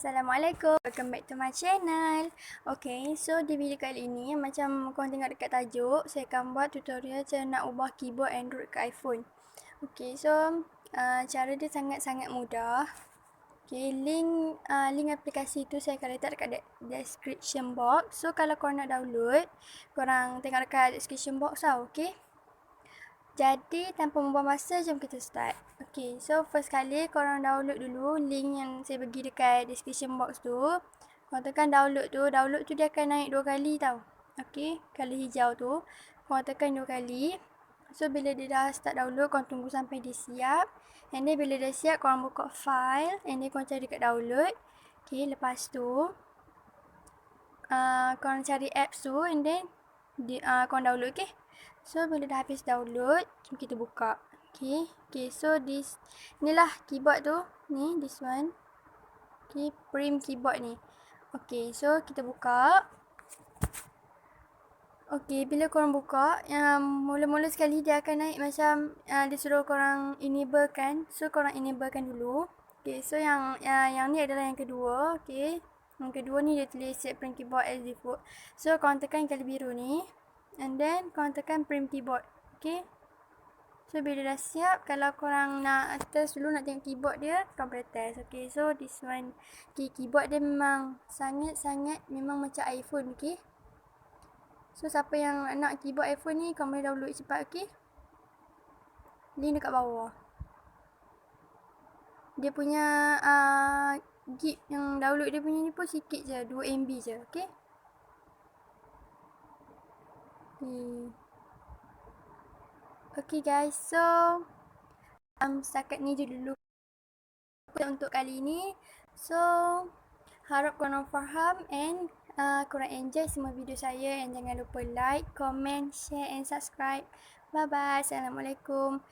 Assalamualaikum, welcome back to my channel. Okay, so di video kali ini macam korang tengok dekat tajuk, saya akan buat tutorial cara nak ubah keyboard Android ke iPhone. Okay, so cara dia sangat-sangat mudah. Okay, link aplikasi tu saya akan letak dekat description box. So kalau korang nak download, korang tengok dekat description box tau, okay. Jadi tanpa membuang masa, jom kita start. Okay, so first kali korang download dulu link yang saya bagi dekat description box tu. Korang tekan download tu dia akan naik 2 kali tau. Okay, color hijau tu korang tekan 2 kali. So bila dia dah start download, korang tunggu sampai dia siap. And then bila dah siap, korang buka file and then korang cari dekat download. Okay, lepas tu korang cari apps tu and then korang download, okay. So bila dah habis download, jom kita buka. Okay, so inilah keyboard tu, ni this one. Okay, prim keyboard ni. Okay, so kita buka. Okay, bila korang buka, mula-mula sekali dia akan naik macam dia suruh korang enable kan. So korang enable kan dulu. Okay, so yang ni adalah yang kedua. Okay, yang kedua ni dia tulis set prim keyboard as default. So korang tekan kali biru ni. And then korang tekan prim keyboard. Okay, so bila dah siap, kalau korang nak test dulu, nak tengok keyboard dia, korang boleh test. Okay, so this one. Okay, keyboard dia memang sangat-sangat memang macam iPhone. Okay, so siapa yang nak keyboard iPhone ni, korang boleh download cepat. Okay, link dekat bawah. Dia punya gig yang download dia punya ni pun sikit je, 2 MB je. Okay, okay guys, so setakat ni je dulu untuk kali ni. So harap korang faham and korang enjoy semua video saya. And jangan lupa like, comment, share and subscribe. Bye bye. Assalamualaikum.